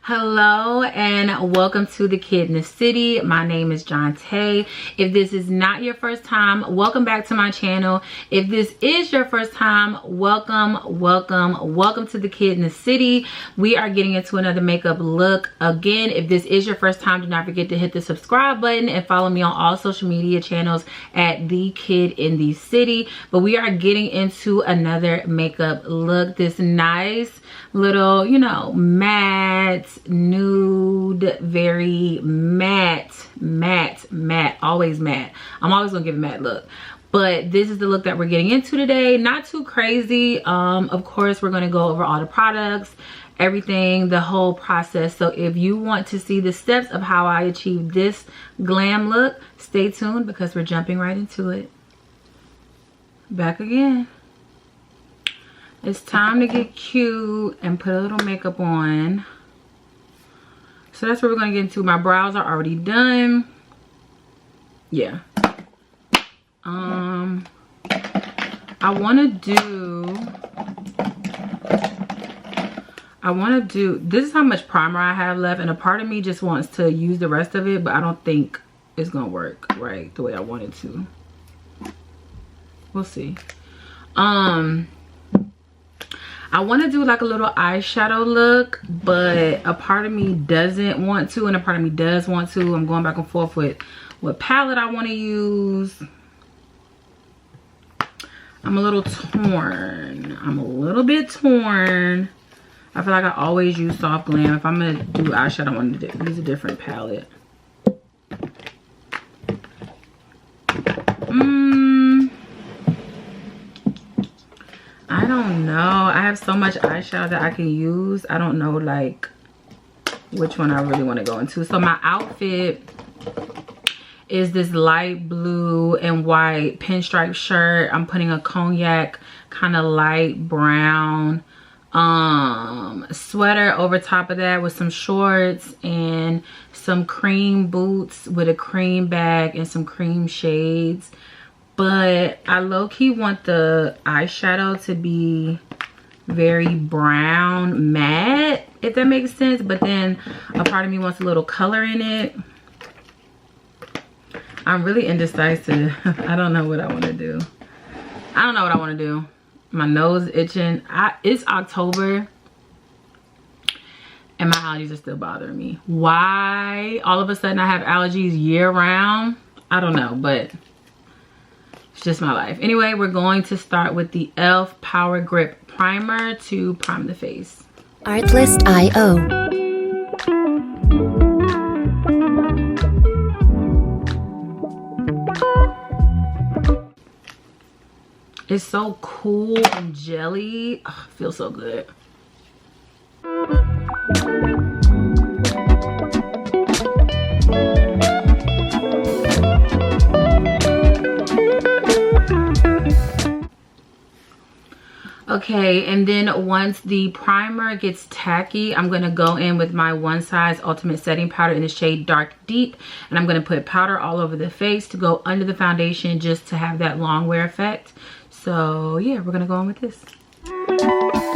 Hello and welcome to The Kid in the City. My name is Jontee. If this is not your first time, welcome back to my channel. If this is your first time, welcome to The Kid in the City. We are getting into another makeup look. Again, if this is your first time, do not forget to hit the subscribe button and follow me on all social media channels at The Kid in the City. But we are getting into another makeup look. This nice little, you know, matte, nude, very matte, always matte. I'm always gonna give a matte look, but this is the look that we're getting into today. Not too crazy. Of course, we're gonna go over all the products, everything, the whole process. So if you want to see the steps of how I achieved this glam look, stay tuned because we're jumping right into it. Back again. It's time to get cute and put a little makeup on. So that's what we're going to get into. My brows are already done. Yeah. I want to do, this is how much primer I have left, and a part of me just wants to use the rest of it, but I don't think it's going to work right the way I want it to. We'll see. I want to do like a little eyeshadow look, but a part of me doesn't want to and a part of me does want to. I'm going back and forth with what palette I want to use. I'm a little torn. I'm a little bit torn. I feel like I always use soft glam. If I'm going to do eyeshadow, I want to use a different palette. I don't know. I have so much eyeshadow that I can use. I don't know like which one I really want to go into. So my outfit is this light blue and white pinstripe shirt. I'm putting a cognac kind of light brown sweater over top of that with some shorts and some cream boots with a cream bag and some cream shades. But I low-key want the eyeshadow to be very brown matte, if that makes sense. But then a part of me wants a little color in it. I'm really indecisive. I don't know what I want to do. My nose itching. It's October and my allergies are still bothering me. Why all of a sudden I have allergies year round? I don't know, but it's just my life. Anyway, we're going to start with the e.l.f. Power Grip Primer to prime the face. Artlist.io. It's so cool and jelly. Oh, it feels so good. Okay, and then once the primer gets tacky, I'm going to go in with my One Size Ultimate Setting Powder in the shade Dark Deep. And I'm going to put powder all over the face to go under the foundation just to have that long wear effect. So yeah, we're going to go on with this.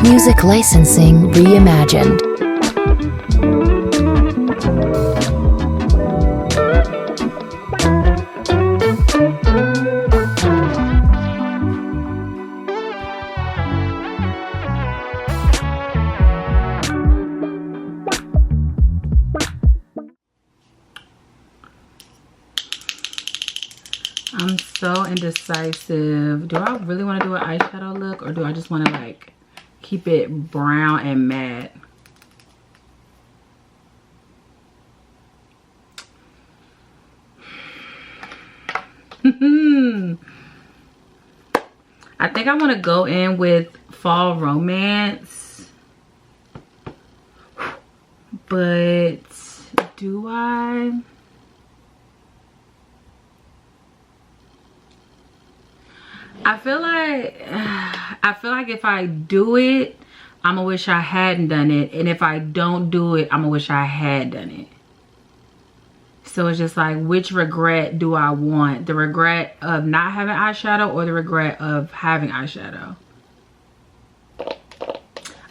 Music licensing reimagined. I'm so indecisive. Do I really want to do an eyeshadow look, or do I just want to like keep it brown and matte? I think I want to go in with Fall Romance, but do I? I feel like if I do it, I'ma wish I hadn't done it, and if I don't do it, I'ma wish I had done it. So it's just like, which regret do I want? The regret of not having eyeshadow or the regret of having eyeshadow?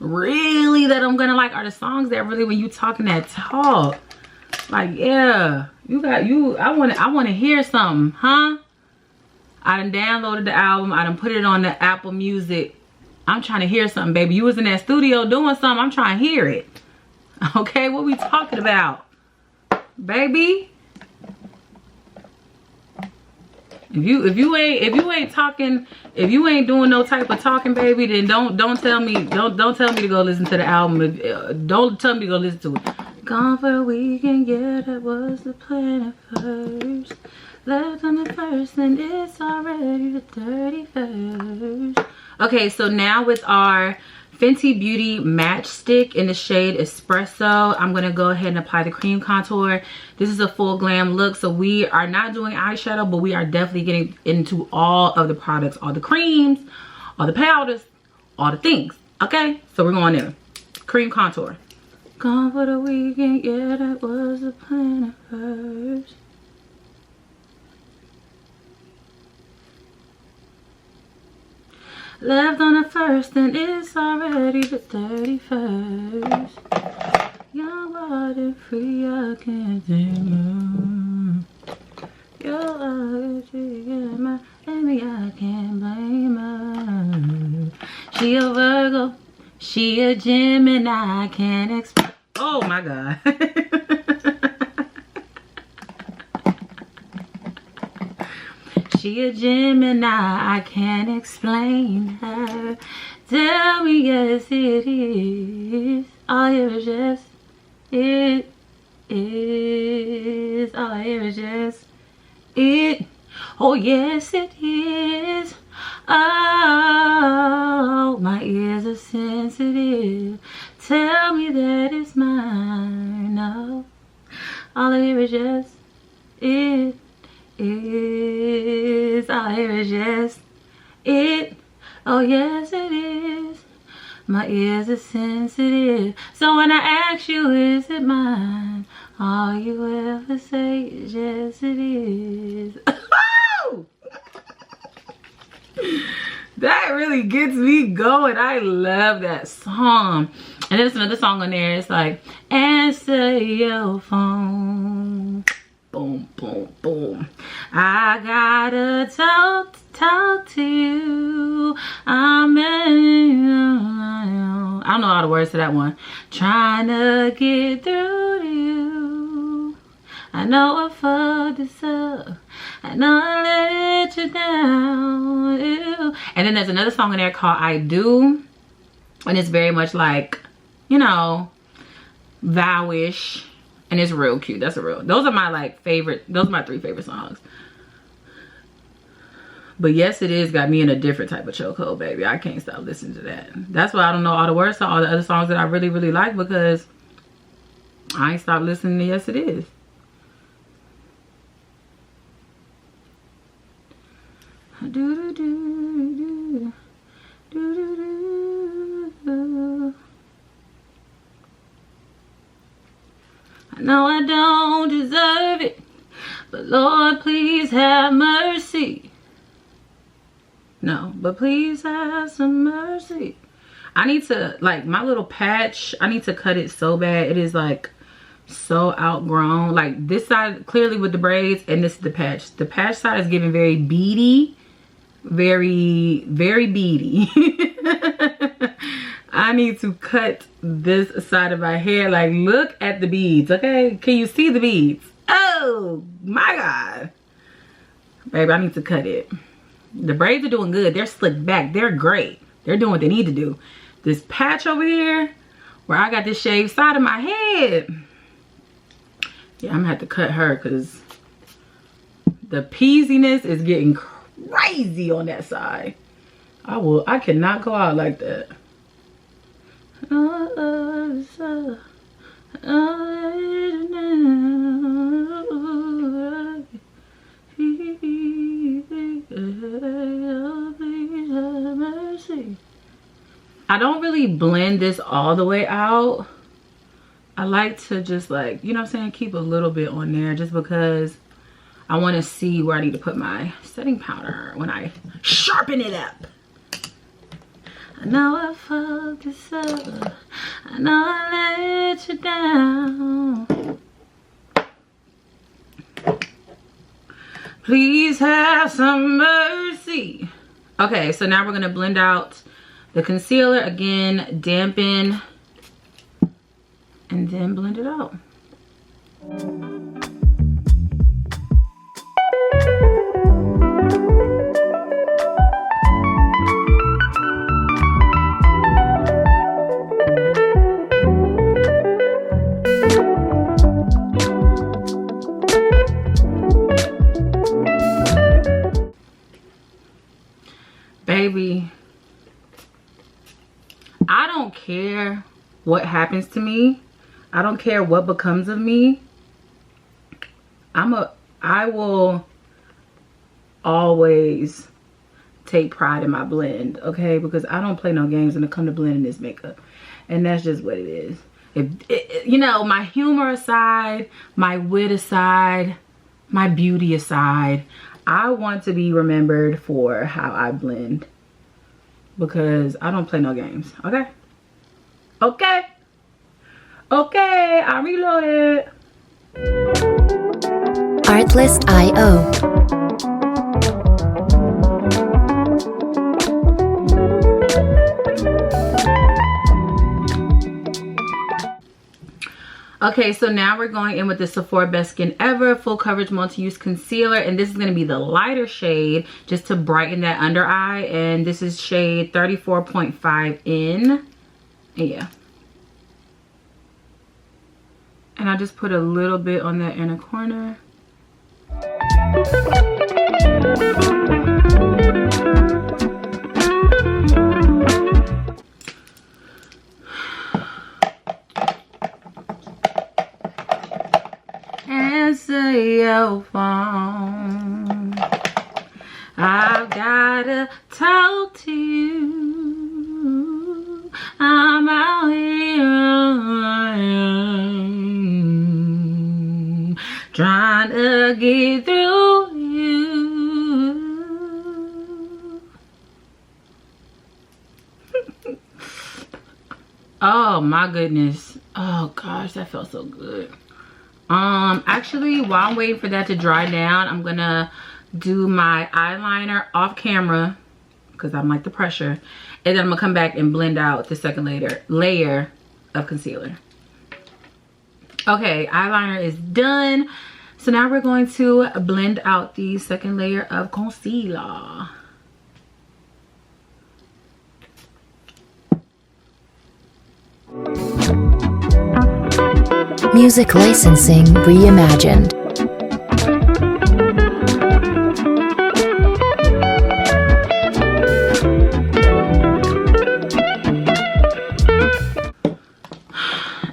really that I'm gonna like are the songs that really when you talking that talk. Like, yeah, I wanna hear something, huh? I done downloaded the album, I done put it on the Apple Music. I'm trying to hear something, baby. You was in that studio doing something, I'm trying to hear it. Okay, what we talking about? Baby. If you ain't talking, if you ain't doing no type of talking, baby, then don't tell me to go listen to the album. Don't tell me to go listen to it. Gone for a weekend, yeah, that was the plan at first. Left on the first and it's already the 31st. Okay, so now with our Fenty Beauty Match Stick in the shade Espresso, I'm going to go ahead and apply the cream contour. This is a full glam look, so we are not doing eyeshadow, but we are definitely getting into all of the products, all the creams, all the powders, all the things. Okay, so we're going in. Cream contour. Gone for the weekend, yeah, that was the plan at first. Left on the first and it's already the 31st. Young, wild and free, I can't blame her. You're my enemy, I can't blame her. She a Virgo, she a Gemini, I can't explain. Oh my God. She a Gemini, I can't explain her. Tell me yes it is. All I hear is yes, it is. All I hear is yes, it. Oh yes it is. Oh, my ears are sensitive. Tell me that it's mine. No, all I hear is yes, it is. All I hear is yes, it. Oh yes it is. My ears are sensitive. So when I ask you, is it mine? All you ever say is yes it is. That really gets me going. I love that song. And there's another song on there. It's like, answer your phone. Boom, boom, boom. I gotta talk to you. I don't know all the words to that one. Trying to get through to you. I know I fucked this up. I know I let you down. Ew. And then there's another song in there called I Do. And it's very much like, you know, vowish. And it's real cute. That's a real. Those are my like favorite. Those are my 3 favorite songs. But yes, it is got me in a different type of chokehold, baby. I can't stop listening to that. That's why I don't know all the words to all the other songs that I really, really like, because I ain't stopped listening to Yes It Is. Do do do do do do. I know I don't deserve it, but Lord, please have mercy. No, but please have some mercy. I need to, like, my little patch, I need to cut it so bad. It is like so outgrown. Like this side clearly with the braids, and this is the patch. The patch side is giving very beady. Very, very beady. I need to cut this side of my hair. Like, look at the beads, okay? Can you see the beads? Oh my God. Baby, I need to cut it. The braids are doing good. They're slicked back. They're great. They're doing what they need to do. This patch over here, where I got this shaved side of my head. Yeah, I'm gonna have to cut her because the peasiness is getting crazy on that side. I cannot go out like that. I don't really blend this all the way out. I like to just, like, you know what I'm saying, keep a little bit on there just because I want to see where I need to put my setting powder when I sharpen it up. I know I fucked this up. I know I let you down. Please have some mercy. Okay, so now we're gonna blend out the concealer again, dampen, and then blend it out. Baby, I don't care what happens to me. I don't care what becomes of me. I will always take pride in my blend, okay? Because I don't play no games when it comes to blending this makeup. And that's just what it is. You know, my humor aside, my wit aside, my beauty aside, I want to be remembered for how I blend. Because I don't play no games, okay? Okay. Okay, I reloaded. Artlist.io. Okay, so now we're going in with the Sephora Best Skin Ever Full Coverage Multi-Use Concealer. And this is going to be the lighter shade just to brighten that under eye. And this is shade 34.5 in. Yeah. And I just put a little bit on that inner corner. Answer your phone. I've gotta talk to you. I'm out here trying to get through you. Oh my goodness. Oh gosh, that felt so good. Actually, while I'm waiting for that to dry down, I'm gonna do my eyeliner off camera because I'm like the pressure, and then I'm gonna come back and blend out the second layer of concealer. Okay, eyeliner is done. So now we're going to blend out the second layer of concealer. Music licensing reimagined.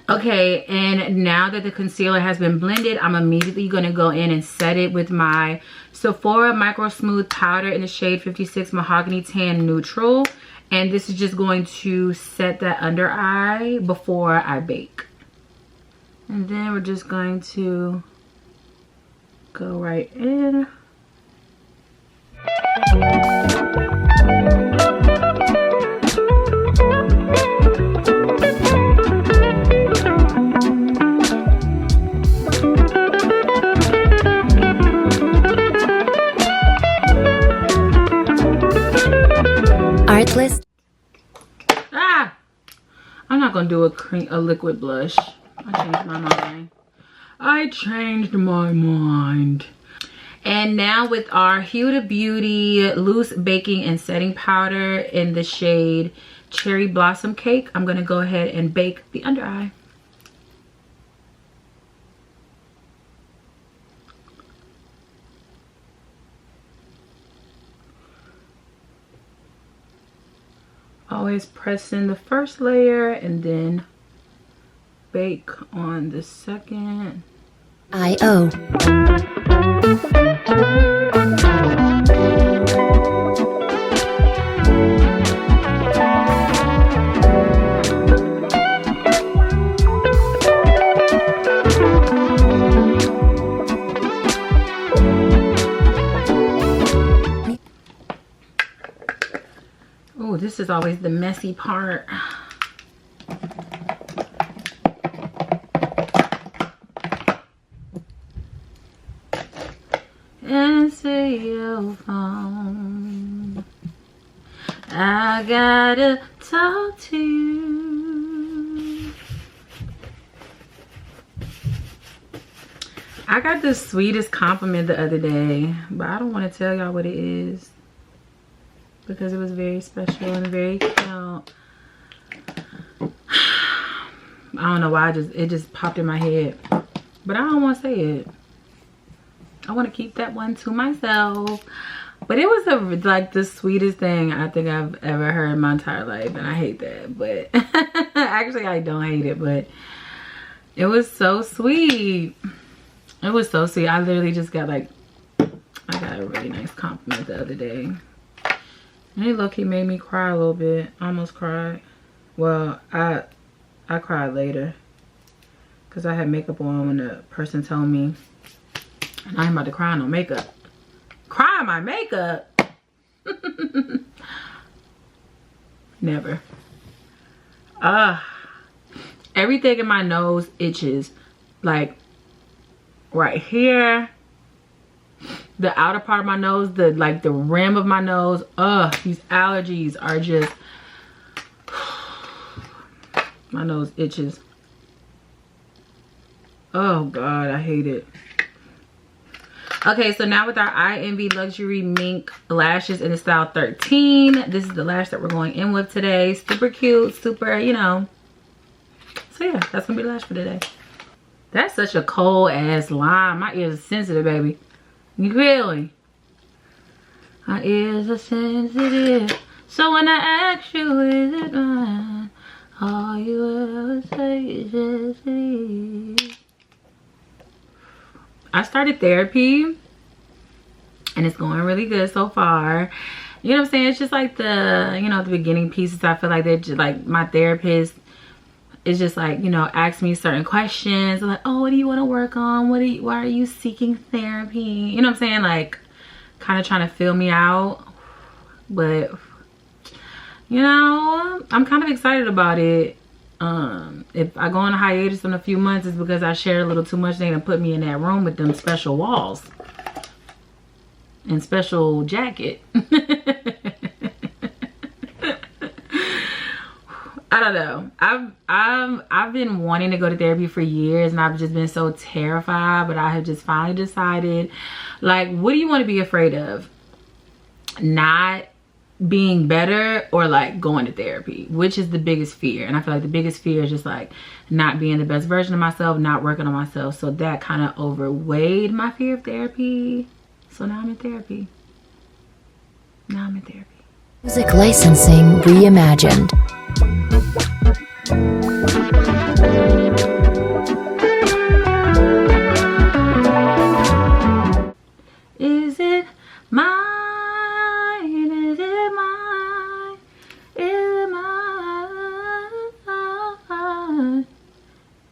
Okay, and now that the concealer has been blended, I'm immediately going to go in and set it with my Sephora Micro Smooth Powder in the shade 56 Mahogany Tan Neutral. And this is just going to set that under eye before I bake. And then we're just going to go right in. Artlist. I'm not gonna do a liquid blush. I changed my mind. And now with our Huda Beauty Loose Baking and Setting Powder in the shade Cherry Blossom Cake, I'm gonna go ahead and bake the under eye. Always press in the first layer and then bake on the second. I.O. Oh, this is always the messy part. Answer your phone. I gotta talk to you. I got the sweetest compliment the other day, but I don't want to tell y'all what it is because it was very special and very cute. I don't know why it just popped in my head, but I don't want to say it. I want to keep that one to myself. But it was like the sweetest thing I think I've ever heard in my entire life, and I hate that. But actually, I don't hate it, but it was so sweet. It was so sweet. I literally just got like, I got a really nice compliment the other day. And it low-key made me cry a little bit. Almost cried. Well, I cried later because I had makeup on when the person told me. And I'm about to cry on no makeup. Cry on my makeup? Never. Everything in my nose itches. Like right here. The outer part of my nose, the rim of my nose. These allergies are just, my nose itches. Oh God, I hate it. Okay, so now with our Eye Envy Luxury Mink lashes in the style 13. This is the lash that we're going in with today. Super cute, super, you know. So yeah, that's gonna be the lash for today. That's such a cold ass line. My ears are sensitive, baby. You really? My ears are sensitive. So when I ask you, is it mine? All you ever say is yes, it is. I started therapy and it's going really good so far. You know what I'm saying? It's just like the, you know, the beginning pieces. I feel like they're just like, my therapist is just like, you know, ask me certain questions. Like, oh, what do you want to work on? Why are you seeking therapy? You know what I'm saying? Like, kind of trying to fill me out. But, you know, I'm kind of excited about it. If I go on a hiatus in a few months, it's because I shared a little too much. They're gonna put me in that room with them special walls and special jacket. I don't know. I've been wanting to go to therapy for years, and I've just been so terrified. But I have just finally decided, like, what do you want to be afraid of? Not being better, or like going to therapy? Which is the biggest fear? And I feel like the biggest fear is just like not being the best version of myself, not working on myself. So that kind of overweighed my fear of therapy. So now I'm in therapy. Music licensing reimagined. Is it mine? Is it mine? Is it mine?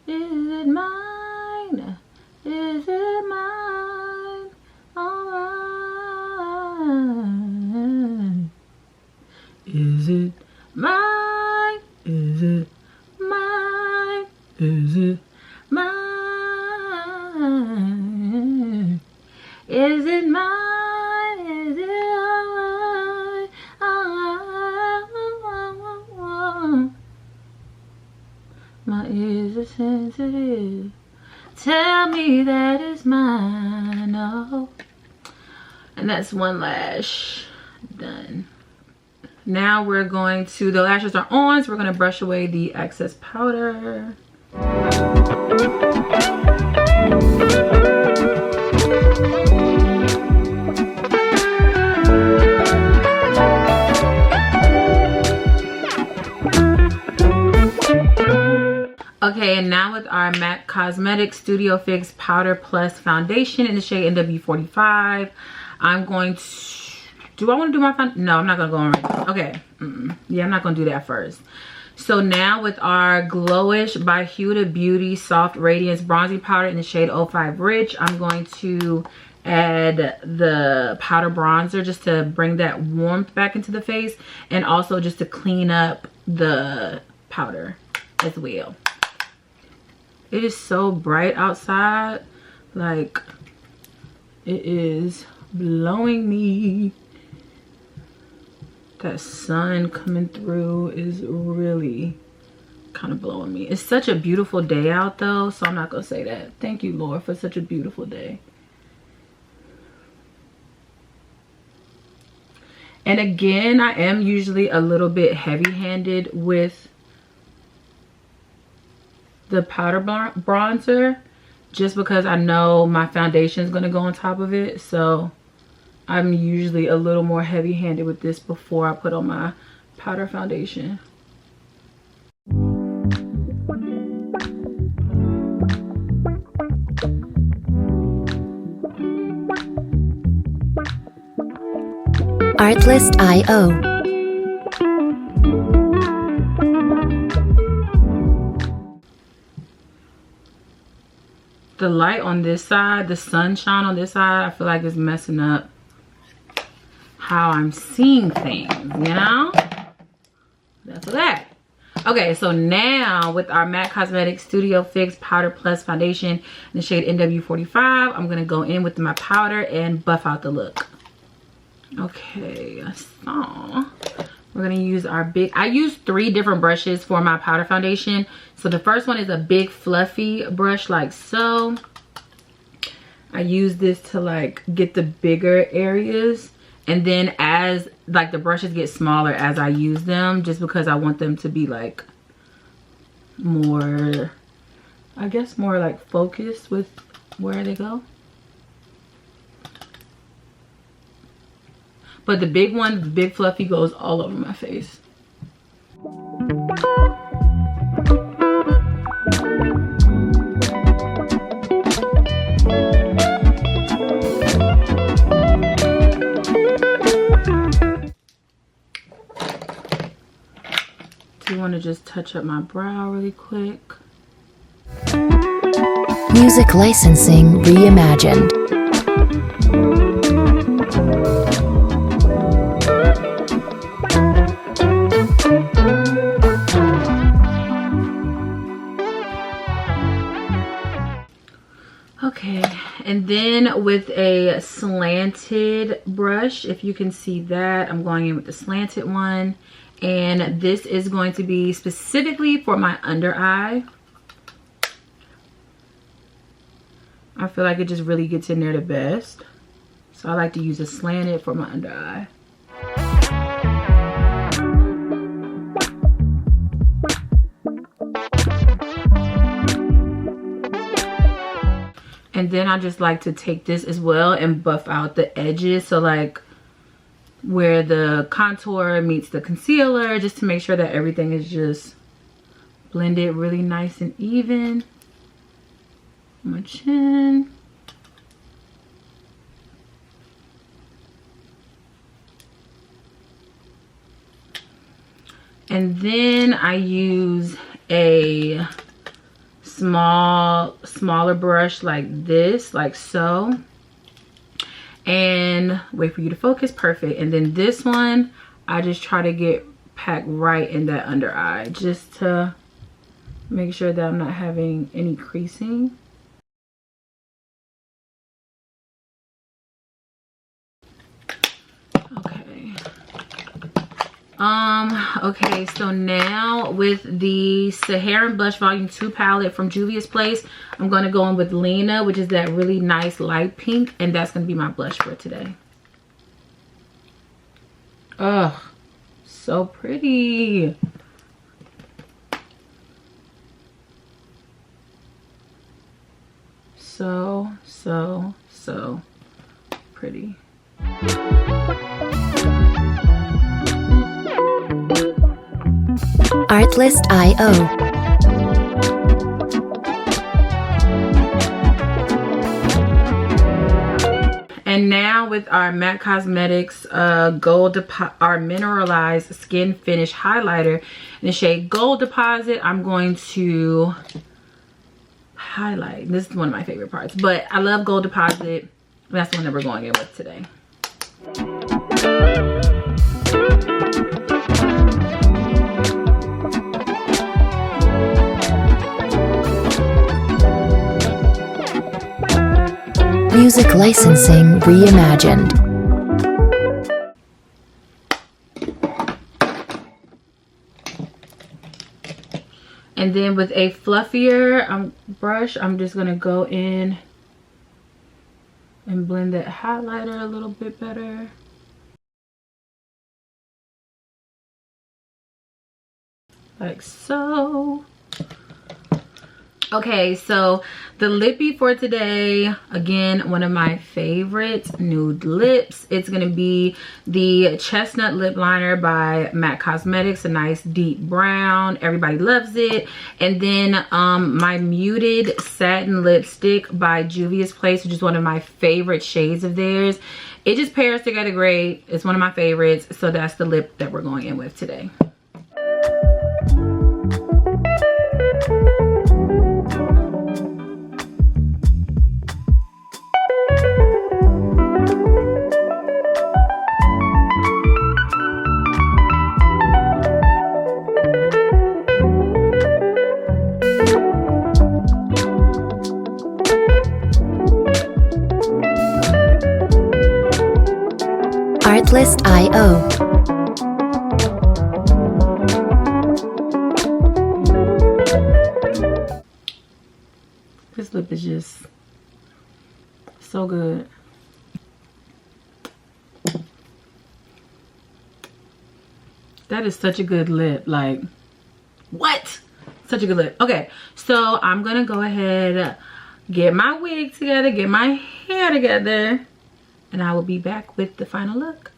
Is it mine? Is it mine? Alright. Is it mine? Is it mine? Is it mine? Is it mine? Is it alright? Alright. My ears are sensitive. Tell me that it's mine. Oh. And that's one lash done. Now we're going to, the lashes are on, so we're going to brush away the excess powder. Okay, and now with our MAC Cosmetics Studio Fix Powder Plus Foundation in the shade NW45, I'm going to, do I want to do my foundation? No, I'm not going to go on right. Okay, yeah, I'm not going to do that first. So now with our Glowish by Huda Beauty Soft Radiance Bronzing Powder in the shade 05 Rich, I'm going to add the powder bronzer just to bring that warmth back into the face, and also just to clean up the powder as well. It is so bright outside, like it is blowing me. That sun coming through is really kind of blowing me. It's such a beautiful day out though, so I'm not gonna say that. Thank you, Lord, for such a beautiful day. And again, I am usually a little bit heavy-handed with the powder bronzer, just because I know my foundation is going to go on top of it. So I'm usually a little more heavy-handed with this before I put on my powder foundation. Artlist.io. The light on this side, the sunshine on this side, I feel like it's messing up how I'm seeing things, you know? That's that. Okay, so now with our MAC Cosmetics Studio Fix Powder Plus Foundation in the shade NW45, I'm gonna go in with my powder and buff out the look. Okay, so we're gonna use our big, I use 3 different brushes for my powder foundation. So the first one is a big fluffy brush like so. I use this to like get the bigger areas, and then as like the brushes get smaller as I use them, just because I want them to be like more, I guess more like focused with where they go. But the big one, the big fluffy, goes all over my face. Do you want to just touch up my brow really quick? Music licensing reimagined. Okay, and then with a slanted brush, if you can see that, I'm going in with the slanted one, and this is going to be specifically for my under eye. I feel like it just really gets in there the best, so I like to use a slanted for my under eye. And then I just like to take this as well and buff out the edges. So like where the contour meets the concealer, just to make sure that everything is just blended really nice and even. My chin. And then I use a smaller brush like this, like so, and wait for you to focus. Perfect. And then this one I just try to get packed right in that under eye, just to make sure that I'm not having any creasing. Okay, so now with the Saharan Blush Volume 2 palette from Juvia's Place, I'm going to go in with Lena, which is that really nice light pink, and that's going to be my blush for today. Ugh, so pretty. So pretty. Artlist.io. And now with our MAC Cosmetics our mineralized skin finish highlighter in the shade Gold Deposit, I'm going to highlight. This is one of my favorite parts, but I love Gold Deposit. That's the one that we're going in with today. Music licensing reimagined. And then with a fluffier brush, I'm just gonna go in and blend that highlighter a little bit better. Like so. Okay, so the lippy for today, again, one of my favorite nude lips. It's gonna be the Chestnut Lip Liner by MAC Cosmetics, a nice deep brown. Everybody loves it. And then my muted satin lipstick by Juvia's Place, which is one of my favorite shades of theirs. It just pairs together great. It's one of my favorites. So that's the lip that we're going in with today. Artlist.io. This lip is just so good. That is such a good lip. Like, what? Such a good lip. Okay, so I'm gonna go ahead, get my wig together, get my hair together, and I will be back with the final look.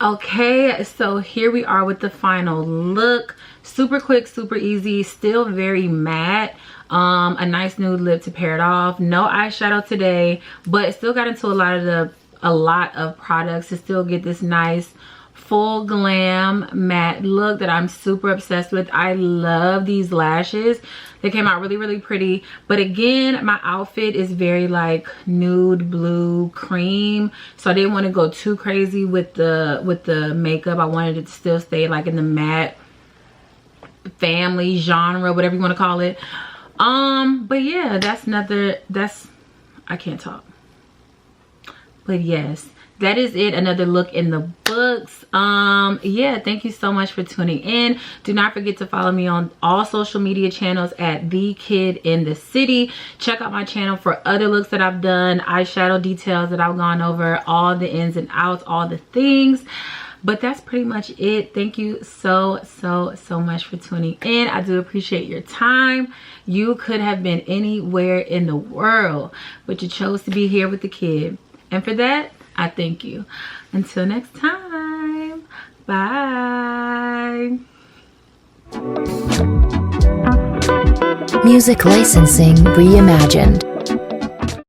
Okay, so here we are with the final look. Super quick, super easy, still very matte. A nice nude lip to pair it off. No eyeshadow today, but still got into a lot of products to still get this nice full glam matte look that I'm super obsessed with. I love these lashes. They came out really, really pretty. But again, my outfit is very like nude blue cream, so I didn't want to go too crazy with the makeup. I wanted it to still stay like in the matte family genre, whatever you want to call it. But yeah, I can't talk. But yes, that is it. Another look in the books. Yeah, thank you so much for tuning in. Do not forget to follow me on all social media channels at The Kid in the City. Check out my channel for other looks that I've done, eyeshadow details that I've gone over, all the ins and outs, all the things. But that's pretty much it. Thank you so much for tuning in. I do appreciate your time. You could have been anywhere in the world, but you chose to be here with the kid. And for that, I thank you. Until next time, bye. Music licensing reimagined.